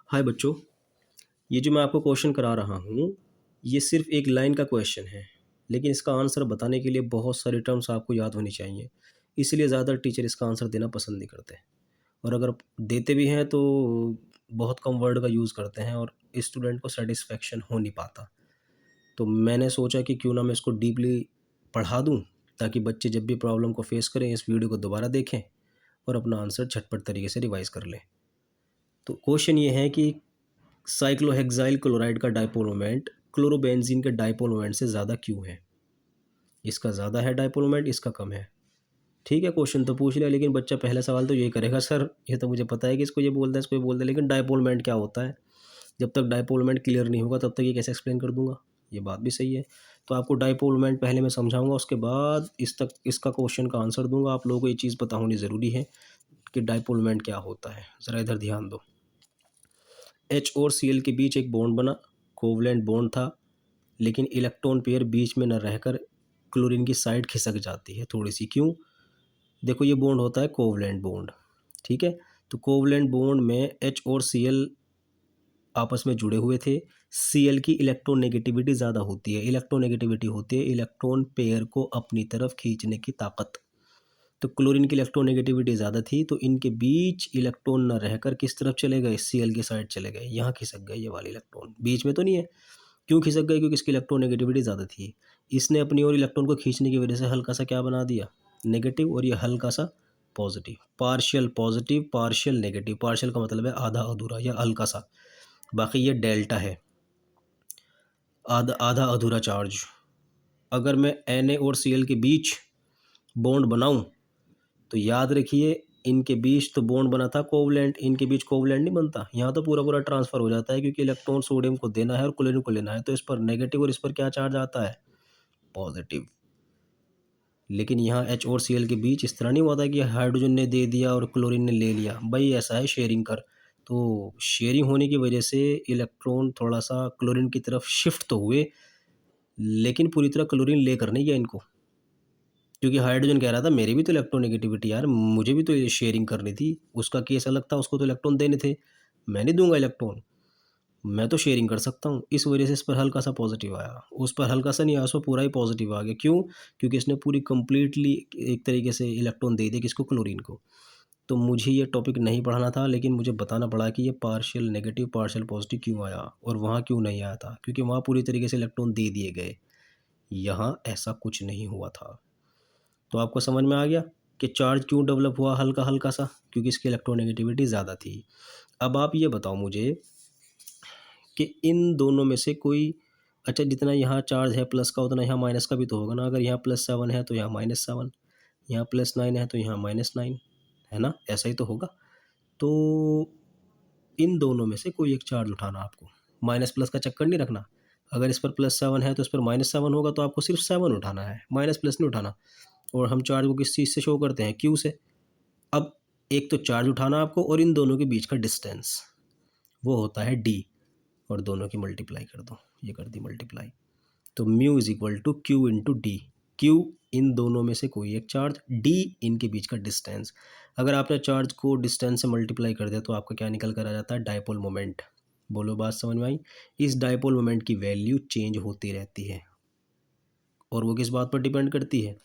हाय बच्चों, ये जो मैं आपको क्वेश्चन करा रहा हूँ, ये सिर्फ एक लाइन का क्वेश्चन है, लेकिन इसका आंसर बताने के लिए बहुत सारी टर्म्स आपको याद होनी चाहिए। इसलिए ज़्यादातर टीचर इसका आंसर देना पसंद नहीं करते, और अगर देते भी हैं तो बहुत कम वर्ड का यूज़ करते हैं और स्टूडेंट को सेटिस्फेक्शन हो नहीं पाता। तो मैंने सोचा कि क्यों ना मैं इसको डीपली पढ़ा दूँ, ताकि बच्चे जब भी प्रॉब्लम को फेस करें इस वीडियो को दोबारा देखें और अपना आंसर झटपट तरीके से रिवाइज़ कर लें। तो क्वेश्चन ये है कि साइक्लोहेक्साइल क्लोराइड का डायपोल मोमेंट क्लोरोबेंजीन के डायपोल मोमेंट से ज़्यादा क्यों है। इसका ज़्यादा है डायपोल मोमेंट, इसका कम है। ठीक है, क्वेश्चन तो पूछ लिया, लेकिन बच्चा पहला सवाल तो यही करेगा, सर ये तो मुझे पता है कि इसको ये बोलता है, इसको ये बोलता है, लेकिन डायपोल मोमेंट क्या होता है। जब तक डायपोल मोमेंट क्लियर नहीं होगा तब तक ये कैसे एक्सप्लेन कर दूंगा। ये बात भी सही है। तो आपको डायपोल मोमेंट पहले मैं समझाऊंगा, उसके बाद इसका क्वेश्चन का आंसर दूंगा। आप लोगों को ये चीज़ पता होनी ज़रूरी है कि डायपोल मोमेंट क्या होता है। ज़रा इधर ध्यान दो। एच और सी एल के बीच एक बॉन्ड बना, कोवलेंट बॉन्ड था, लेकिन इलेक्ट्रॉन पेयर बीच में न रहकर क्लोरीन की साइड खिसक जाती है थोड़ी सी। क्यों? देखो, ये बॉन्ड होता है कोवलेंट बॉन्ड। ठीक है, तो कोवलेंट बॉन्ड में एच और सी एल आपस में जुड़े हुए थे। सी एल की इलेक्ट्रोनेगेटिविटी ज़्यादा होती है। इलेक्ट्रोनेगेटिविटी होती है इलेक्ट्रॉन पेयर को अपनी तरफ खींचने की ताकत। तो क्लोरीन की इलेक्ट्रोनेगेटिविटी ज़्यादा थी, तो इनके बीच इलेक्ट्रॉन न रहकर किस तरफ चले गए, सी एल की साइड चले गए। यहाँ खिसक गए, ये वाले इलेक्ट्रॉन बीच में तो नहीं है। क्यों खिसक गए? क्योंकि इसकी इलेक्ट्रोनेगेटिविटी ज़्यादा थी। इसने अपनी ओर इलेक्ट्रॉन को खींचने की वजह से हल्का सा क्या बना दिया, नेगेटिव, और ये हल्का सा positive. Partial positive, partial negative. Partial का मतलब है आधा अधूरा या हल्का सा, बाकी ये डेल्टा है, आधा आधा अधूरा चार्ज। अगर मैं Na और Cl के बीच बॉन्ड बनाऊं तो याद रखिए, इनके बीच तो बॉन्ड बना था कोवलेंट, इनके बीच कोवलेंट नहीं बनता। यहाँ तो पूरा पूरा ट्रांसफर हो जाता है, क्योंकि इलेक्ट्रॉन सोडियम को देना है और क्लोरीन को लेना है, तो इस पर नेगेटिव और इस पर क्या चार्ज आता है, पॉजिटिव। लेकिन यहाँ एच और सी एल के बीच इस तरह नहीं हुआ था कि हाइड्रोजन ने दे दिया और क्लोरीन ने ले लिया। भाई ऐसा है शेयरिंग कर, तो शेयरिंग होने की वजह से इलेक्ट्रॉन थोड़ा सा क्लोरीन की तरफ शिफ्ट तो हुए, लेकिन पूरी तरह क्लोरीन लेकर नहीं गया इनको। क्योंकि हाइड्रोजन कह रहा था मेरी भी तो इलेक्ट्रोनेगेटिविटी यार, मुझे भी तो ये शेयरिंग करनी थी। उसका केस अलग था, उसको तो इलेक्ट्रॉन देने थे, मैं नहीं दूंगा इलेक्ट्रॉन, मैं तो शेयरिंग कर सकता हूँ। इस वजह से इस पर हल्का सा पॉजिटिव आया, उस पर हल्का सा नहीं आया, उस पर पूरा ही पॉजिटिव आ गया। क्यों? क्योंकि इसने पूरी कंप्लीटली एक तरीके से इलेक्ट्रॉन दे दिया किसको, क्लोरीन को। तो मुझे ये टॉपिक नहीं पढ़ाना था, लेकिन मुझे बताना पड़ा कि ये पार्शियल नेगेटिव पार्शियल पॉजिटिव क्यों आया और वहाँ क्यों नहीं आया था, क्योंकि वहाँ पूरी तरीके से इलेक्ट्रॉन दे दिए गए, यहाँ ऐसा कुछ नहीं हुआ था। तो आपको समझ में आ गया कि चार्ज क्यों डेवलप हुआ हल्का हल्का सा, क्योंकि इसकी इलेक्ट्रोनेगेटिविटी ज़्यादा थी। अब आप ये बताओ मुझे कि इन दोनों में से कोई, अच्छा जितना यहाँ चार्ज है प्लस का उतना यहाँ माइनस का भी तो होगा ना। अगर यहाँ +7 है तो यहाँ -7, यहाँ +9 है तो यहाँ -9, है ना, ऐसा ही तो होगा। तो इन दोनों में से कोई एक चार्ज उठाना आपको, माइनस प्लस का चक्कर नहीं रखना। अगर इस पर +7 है तो इस पर -7 होगा, तो आपको सिर्फ 7 उठाना है, माइनस प्लस नहीं उठाना। और हम चार्ज को किस चीज़ से शो करते हैं, क्यू से। अब एक तो चार्ज उठाना आपको, और इन दोनों के बीच का डिस्टेंस वो होता है डी, और दोनों की मल्टीप्लाई कर दो, ये कर दी मल्टीप्लाई। तो mu is equal to q into d. Q इन दोनों में से कोई एक चार्ज, डी इनके बीच का डिस्टेंस। अगर आपने चार्ज को डिस्टेंस से मल्टीप्लाई कर दिया तो आपका क्या निकल कर आ जाता है, डायपोल मोमेंट। बोलो बात समझ में आई? इस डायपोल मोमेंट की वैल्यू चेंज होती रहती है, और वो किस बात पर डिपेंड करती है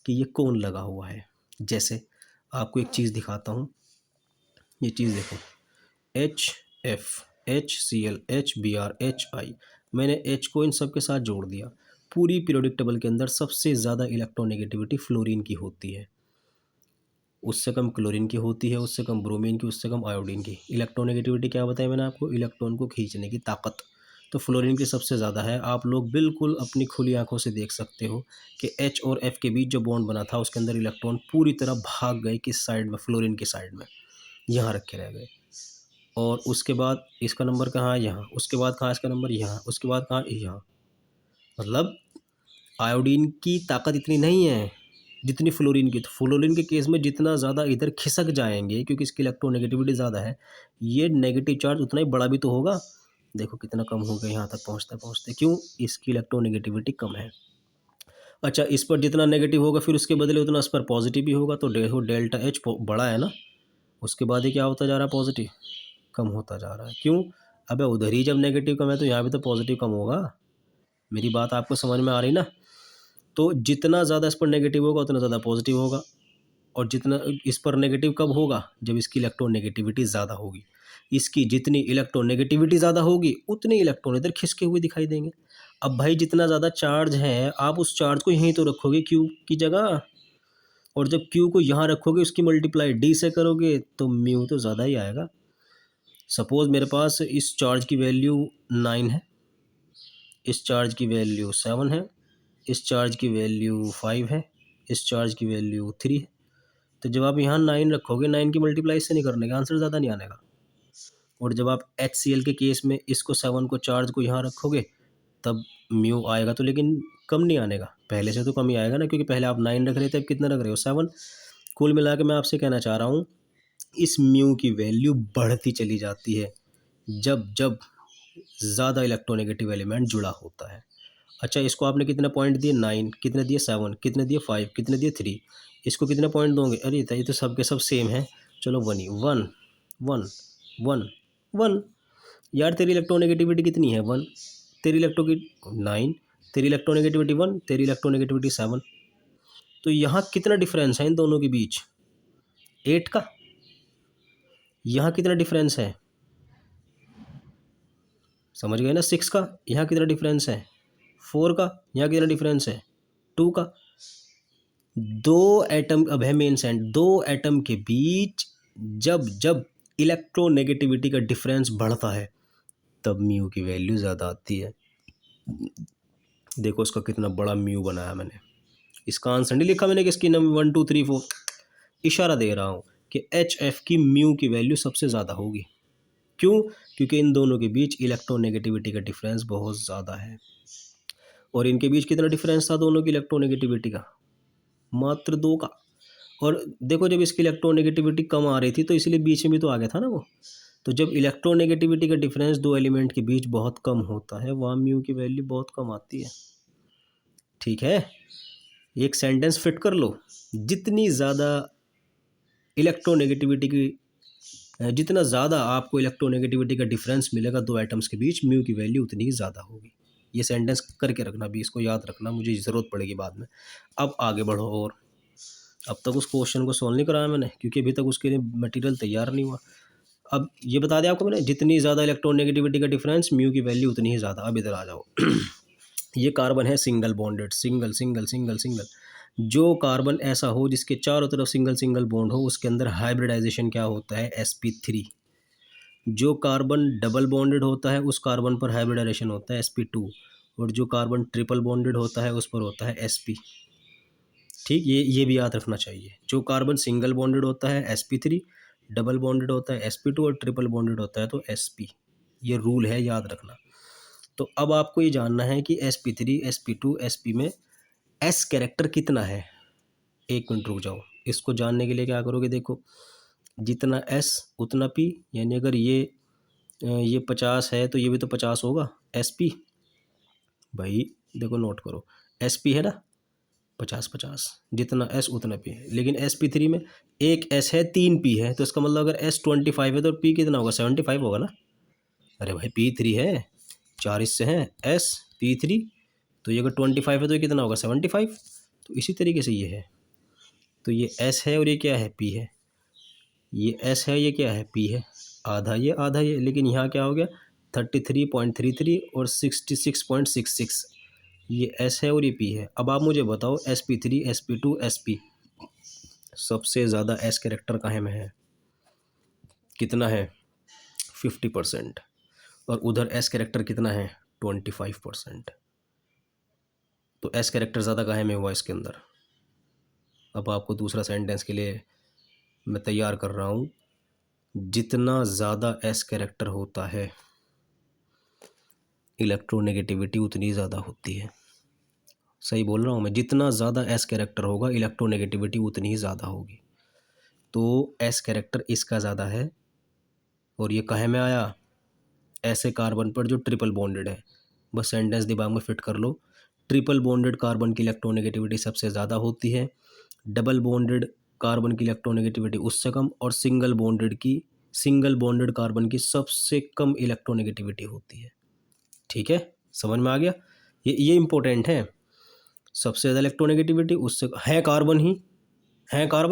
कि ये कौन लगा हुआ है। जैसे आपको एक चीज़ दिखाता हूँ, ये चीज़ देखो, HF HCl HBr HI, मैंने H को इन सब के साथ जोड़ दिया। पूरी पीरियोडिक टेबल के अंदर सबसे ज़्यादा इलेक्ट्रोनेगेटिविटी फ्लोरीन की होती है, उससे कम क्लोरीन की होती है, उससे कम ब्रोमीन की, उससे कम आयोडीन की। इलेक्ट्रोनेगेटिविटी क्या बताया मैंने आपको, इलेक्ट्रॉन को खींचने की ताकत। तो फ्लोरीन की सबसे ज़्यादा है। आप लोग बिल्कुल अपनी खुली आंखों से देख सकते हो कि H और F के बीच जो बॉन्ड बना था उसके अंदर इलेक्ट्रॉन पूरी तरह भाग गए किस साइड में, फ्लोरीन की साइड में, यहाँ रखे रह गए। और उसके बाद इसका नंबर कहाँ है, यहाँ। उसके बाद कहाँ इसका नंबर, यहाँ। उसके बाद कहाँ, यहाँ। मतलब आयोडीन की ताकत इतनी नहीं है जितनी फ्लोरीन की। तो फ्लोरीन के केस में जितना ज़्यादा इधर खिसक जाएंगे, क्योंकि इसकी इलेक्ट्रोनेगेटिविटी ज़्यादा है, ये नेगेटिव चार्ज उतना ही बड़ा भी तो होगा। देखो कितना कम हो गया यहाँ तक पहुँचते पहुँचते। क्यों? इसकी इलेक्ट्रोनेगेटिविटी कम है। अच्छा, इस पर जितना नेगेटिव होगा फिर उसके बदले उतना इस पर पॉजिटिव भी होगा, तो देखो डेल्टा एच बड़ा है ना, उसके बाद ही क्या होता जा रहा है, पॉजिटिव। कम होता जा रहा है। क्यों? अबे उधर ही जब नेगेटिव कम है तो यहाँ भी तो पॉजिटिव कम होगा। मेरी बात आपको समझ में आ रही ना? तो जितना ज़्यादा इस पर नेगेटिव होगा उतना ज़्यादा पॉजिटिव होगा, और जितना इस पर नेगेटिव कब होगा? जब इसकी इलेक्ट्रोनेगेटिविटी ज़्यादा होगी। इसकी जितनी इलेक्ट्रोनेगेटिविटी ज़्यादा होगी उतने इलेक्ट्रॉन इधर खिसके हुए दिखाई देंगे। अब भाई जितना ज़्यादा चार्ज है आप उस चार्ज को यहीं तो रखोगे क्यू की जगह, और जब क्यू को यहाँ रखोगे उसकी मल्टीप्लाई डी से करोगे तो म्यू तो ज़्यादा ही आएगा। सपोज़ मेरे पास इस चार्ज की वैल्यू 9 है, इस चार्ज की वैल्यू 7 है, इस चार्ज की वैल्यू 5 है, इस चार्ज की वैल्यू 3 है। तो जब आप यहाँ 9 रखोगे, 9 की मल्टीप्लाई से नहीं करने का, आंसर ज़्यादा नहीं आने का। और जब आप HCl के केस में इसको 7 को चार्ज को यहाँ रखोगे तब म्यू आएगा, तो लेकिन कम नहीं आने का, पहले से तो कम ही आएगा ना, क्योंकि पहले आप 9 रख रहे थे, अब कितना रख रहे हो? 7। कुल मिला के मैं आपसे कहना चाह रहा हूँ, इस म्यू की वैल्यू बढ़ती चली जाती है जब जब ज़्यादा इलेक्ट्रोनेगेटिव एलिमेंट जुड़ा होता है। अच्छा, इसको आपने कितने पॉइंट दिए? 9, कितने दिए? 7, कितने दिए? 5, कितने दिए? 3। इसको कितने पॉइंट दोगे? अरे ये तो सब के सब सेम है, चलो 1 ही, 1 1 1 1। यार तेरी इलेक्ट्रोनेगेटिविटी कितनी है? 1। तेरी इलेक्ट्रो की 9, तेरी इलेक्ट्रोनेगेटिविटी 1, तेरी इलेक्ट्रोनेगेटिविटी 7। तो यहाँ कितना डिफरेंस है इन दोनों के बीच? 8 का। यहाँ कितना डिफरेंस है? समझ गए ना? 6 का। यहाँ कितना डिफरेंस है? 4 का। यहाँ कितना डिफरेंस है? 2 का। दो एटम, अब है मेन सेंट, दो एटम के बीच जब जब इलेक्ट्रोनेगेटिविटी का डिफरेंस बढ़ता है तब म्यू की वैल्यू ज़्यादा आती है। देखो इसका कितना बड़ा म्यू बनाया मैंने। इसका आंसर नहीं लिखा मैंने कि इसकी नंबर 1 2 3 4, इशारा दे रहा हूँ कि HF की म्यू की वैल्यू सबसे ज़्यादा होगी। क्यों? क्योंकि इन दोनों के बीच इलेक्ट्रोनेगेटिविटी का डिफरेंस बहुत ज़्यादा है। और इनके बीच कितना डिफरेंस था दोनों की इलेक्ट्रोनेगेटिविटी का? मात्र 2 का। और देखो जब इसकी इलेक्ट्रोनेगेटिविटी कम आ रही थी तो इसलिए बीच में भी तो आ गया था ना वो। तो जब इलेक्ट्रोनेगेटिविटी का डिफरेंस दो एलिमेंट के बीच बहुत कम होता है वहाँ म्यू की वैल्यू बहुत कम आती है। ठीक है, एक सेंटेंस फिट कर लो, जितनी ज़्यादा इलेक्ट्रोनेगेटिविटी की जितना ज़्यादा आपको इलेक्ट्रोनेगेटिविटी का डिफरेंस मिलेगा दो एटम्स के बीच, म्यू की वैल्यू उतनी ही ज़्यादा होगी। ये सेंटेंस करके रखना भी, इसको याद रखना, मुझे ज़रूरत पड़ेगी बाद में। अब आगे बढ़ो। और अब तक उस क्वेश्चन को सॉल्व नहीं कराया मैंने क्योंकि अभी तक उसके लिए मटेरियल तैयार नहीं हुआ। अब ये बता दिया आपको मैंने, जितनी ज़्यादा इलेक्ट्रोनेगेटिविटी का डिफरेंस म्यू की वैल्यू उतनी ही ज़्यादा। अब इधर आ जाओ। ये कार्बन है single bonded, single single single single. जो कार्बन ऐसा हो जिसके चारों तरफ सिंगल सिंगल बॉन्ड हो उसके अंदर हाइब्रिडाइजेशन क्या होता है? sp3। जो कार्बन डबल बॉन्डेड होता है उस कार्बन पर हाइब्रिडाइजेशन होता है sp2, और जो कार्बन ट्रिपल बॉन्डेड होता है उस पर होता है sp। ठीक, ये भी याद रखना चाहिए। जो कार्बन सिंगल बॉन्डेड होता है sp3, डबल बॉन्डेड होता है sp2, और ट्रिपल बॉन्डेड होता है तो sp। ये रूल है, याद रखना। तो अब आपको ये जानना है कि sp3 sp2 sp में s कैरेक्टर कितना है। एक मिनट रुक जाओ, इसको जानने के लिए क्या करोगे? देखो, जितना s उतना p, यानी अगर ये 50 है तो ये भी तो 50 होगा sp। भाई देखो नोट करो, sp है ना 50-50, जितना s उतना p है। लेकिन sp3 में एक s है 3 p है, तो इसका मतलब अगर s 25 है तो p कितना होगा? 75 होगा ना। अरे भाई p3 है, 4 इससे हैं s p3, तो ये अगर 25 है तो ये कितना होगा? 75। तो इसी तरीके से ये है, तो ये s है और ये क्या है? p है। ये s है, ये क्या है? p है। आधा ये आधा ये, लेकिन यहाँ क्या हो गया? 33.33 और 66.66। ये s है और ये p है। अब आप मुझे बताओ sp3 sp2 sp सबसे ज़्यादा s कैरेक्टर कहाँ में है? कितना है? 50%। और उधर s कैरेक्टर कितना है? 25%। तो s कैरेक्टर ज़्यादा कहाँ में हुआ इसके अंदर? अब आपको दूसरा सेंटेंस के लिए मैं तैयार कर रहा हूँ। जितना ज़्यादा s कैरेक्टर होता है इलेक्ट्रोनेगेटिविटी उतनी ज़्यादा होती है। सही बोल रहा हूँ मैं, जितना ज़्यादा s कैरेक्टर होगा इलेक्ट्रोनेगेटिविटी उतनी ही ज़्यादा होगी। तो s कैरेक्टर इसका ज़्यादा है, और ये कहाँ में आया? ऐसे कार्बन पर जो ट्रिपल बॉन्डेड है। बस सेंटेंस दिमाग में फिट कर लो, ट्रिपल बॉन्डेड कार्बन की इलेक्ट्रोनेगेटिविटी सबसे ज़्यादा होती है, डबल बॉन्डेड कार्बन की इलेक्ट्रोनेगेटिविटी उससे कम, और सिंगल बॉन्डेड की सिंगल बॉन्डेड कार्बन की सबसे कम इलेक्ट्रोनेगेटिविटी होती है। ठीक है, समझ में आ गया? ये इंपॉर्टेंट है। सबसे ज़्यादा इलेक्ट्रोनेगेटिविटी उससे है, कार्बन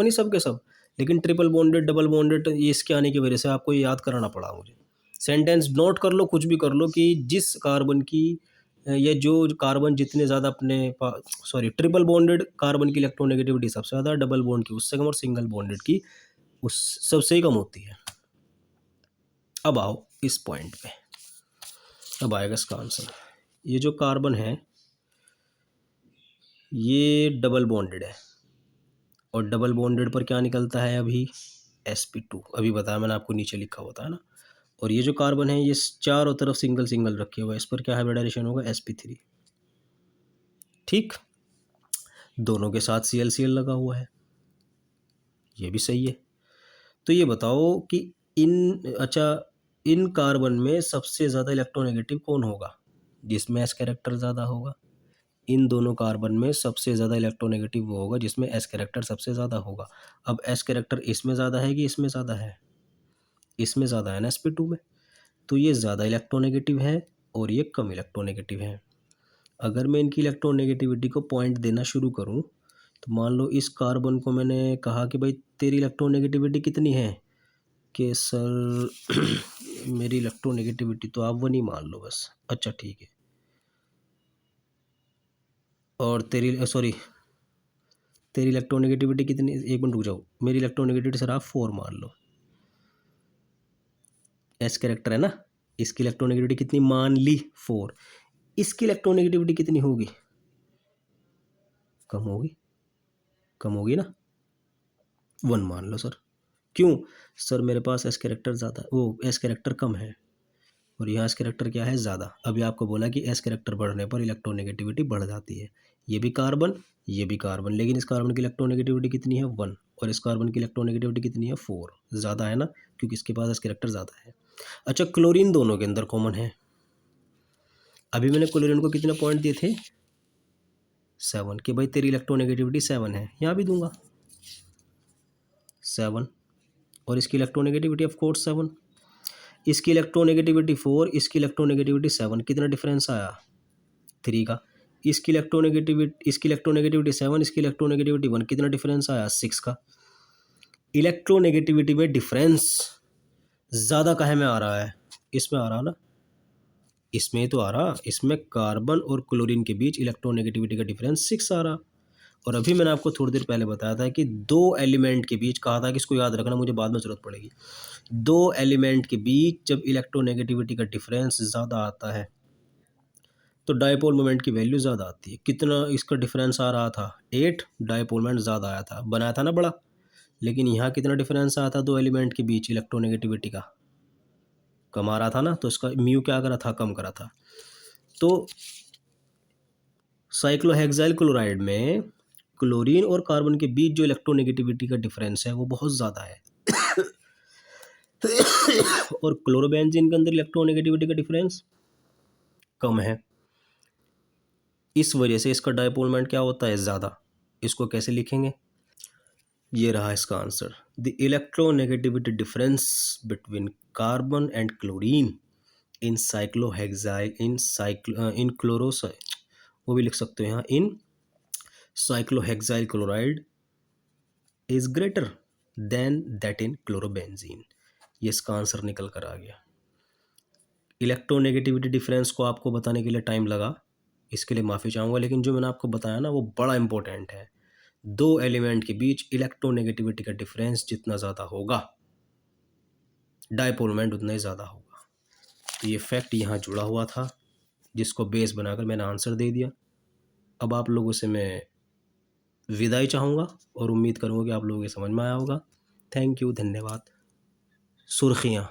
ही सब के सब, लेकिन ट्रिपल बॉन्डेड, डबल बॉन्डेड, ये इसके आने की वजह से आपको ये याद कराना पड़ा मुझे। सेंटेंस नोट कर लो, कुछ भी कर लो, कि जिस कार्बन की या जो कार्बन जितने ज़्यादा ट्रिपल बॉन्डेड कार्बन की इलेक्ट्रोनेगेटिविटी सबसे ज़्यादा, डबल बॉन्ड की उससे कम, और सिंगल बॉन्डेड की उस सबसे ही कम होती है। अब आओ इस पॉइंट पे, अब आएगा इसका आंसर। ये जो कार्बन है ये डबल बॉन्डेड है, और डबल बॉन्डेड पर क्या निकलता है अभी? sp2। अभी बताया मैंने आपको, नीचे लिखा होता है ना। और ये जो कार्बन है ये चारों तरफ सिंगल सिंगल रखे हुए हैं, इस पर क्या हाइब्रिडाइजेशन होगा? sp3। ठीक, दोनों के साथ ClCl लगा हुआ है, ये भी सही है। तो ये बताओ कि इन कार्बन में सबसे ज़्यादा इलेक्ट्रोनेगेटिव कौन होगा? जिसमें s कैरेक्टर ज़्यादा होगा। इन दोनों कार्बन में सबसे ज़्यादा इलेक्ट्रोनेगेटिव वो होगा जिसमें s कैरेक्टर सबसे ज़्यादा होगा। अब s कैरेक्टर इसमें ज़्यादा है कि इसमें ज़्यादा है? इसमें ज़्यादा है ना, sp2 में। तो ये ज़्यादा इलेक्ट्रोनेगेटिव है और ये कम इलेक्ट्रोनेगेटिव है। अगर मैं इनकी इलेक्ट्रोनेगेटिविटी को पॉइंट देना शुरू करूं, तो मान लो इस कार्बन को मैंने कहा कि भाई तेरी इलेक्ट्रोनेगेटिविटी कितनी है, कि सर मेरी इलेक्ट्रोनेगेटिविटी तो आप 1 ही मान लो बस। अच्छा ठीक है, और तेरी इलेक्ट्रोनेगेटिविटी कितनी, एक मिनट रुक जाओ, मेरी इलेक्ट्रोनेगेटिविटी सर आप 4 मान लो। एस कैरेक्टर है ना, इसकी इलेक्ट्रोनेगेटिविटी कितनी मान ली? 4। इसकी इलेक्ट्रोनेगेटिविटी कितनी होगी? कम होगी ना, 1 मान लो सर। क्यों? सर मेरे पास एस कैरेक्टर ज़्यादा, वो एस कैरेक्टर कम है, और यहाँ एस कैरेक्टर क्या है? ज़्यादा। अभी आपको बोला कि एस कैरेक्टर बढ़ने पर इलेक्ट्रोनेगेटिविटी बढ़ जाती है। ये भी कार्बन, ये भी कार्बन, लेकिन इस कार्बन की इलेक्ट्रोनेगेटिविटी कितनी है? 1। और इस कार्बन की इलेक्ट्रोनेगेटिविटी कितनी है? 4। ज़्यादा है ना, क्योंकि इसके पास एस कैरेक्टर ज़्यादा है। अच्छा, क्लोरीन दोनों के अंदर कॉमन है। अभी मैंने क्लोरीन को कितने पॉइंट दिए थे? 7, कि भाई तेरी इलेक्ट्रोनेगेटिविटी 7 है, यहाँ भी दूंगा 7, और इसकी इलेक्ट्रोनेगेटिविटी ऑफ कोर्स 7। इसकी इलेक्ट्रोनेगेटिविटी 4, इसकी इलेक्ट्रोनेगेटिविटी 7, कितना डिफरेंस आया? 3 का। इसकी इलेक्ट्रोनेगेटिविटी 7, इसकी इलेक्ट्रोनेगेटिविटी 1, कितना डिफरेंस आया? 6 का। इलेक्ट्रोनेगेटिविटी में डिफरेंस ज़्यादा काहे में आ रहा है? इसमें आ रहा ना, इसमें तो आ रहा, इसमें कार्बन और क्लोरीन के बीच इलेक्ट्रोनेगेटिविटी का डिफरेंस 6 आ रहा। और अभी मैंने आपको थोड़ी देर पहले बताया था कि 2 एलिमेंट के बीच, कहा था कि इसको याद रखना, मुझे बाद में ज़रूरत पड़ेगी। 2 एलिमेंट के बीच जब इलेक्ट्रोनेगेटिविटी का डिफरेंस ज़्यादा आता है तो डायपोल मोमेंट की वैल्यू ज़्यादा आती है। कितना इसका डिफरेंस आ रहा था? 8। डायपोल मोमेंट ज़्यादा आया था, बनाया था ना बड़ा। लेकिन यहाँ कितना डिफरेंस आया था 2 एलिमेंट के बीच इलेक्ट्रोनेगेटिविटी का? कम आ रहा था ना, तो इसका म्यू क्या करा था? कम करा था। तो साइक्लोहेक्साइल क्लोराइड में क्लोरीन और कार्बन के बीच जो इलेक्ट्रोनेगेटिविटी का डिफरेंस है वो बहुत ज़्यादा है। और क्लोरोबेंजीन के अंदर इलेक्ट्रोनेगेटिविटी का डिफरेंस कम है। इस वजह से इसका डायपोल मोमेंट क्या होता है? ज़्यादा। इसको कैसे लिखेंगे? ये रहा इसका answer. The electronegativity difference between carbon and chlorine in cyclohexyl in chloros, वो भी लिख सकते हो यहाँ, in cyclohexyl chloride is greater than that in chlorobenzene. ये इसका आंसर निकल कर आ गया। इलेक्ट्रोनेगेटिविटी डिफरेंस को आपको बताने के लिए टाइम लगा, इसके लिए माफ़ी चाहूँगा, लेकिन जो मैंने आपको बताया ना वो बड़ा इंपॉर्टेंट है। 2 एलिमेंट के बीच इलेक्ट्रोनेगेटिविटी का डिफरेंस जितना ज़्यादा होगा, डायपोल मोमेंट उतना ही ज़्यादा होगा। तो ये फैक्ट यहाँ जुड़ा हुआ था, जिसको बेस बनाकर मैंने आंसर दे दिया। अब आप लोगों से मैं विदाई चाहूँगा और उम्मीद करूँगा कि आप लोगों को समझ में आया होगा। थैंक यू, धन्यवाद। सुर्खियाँ।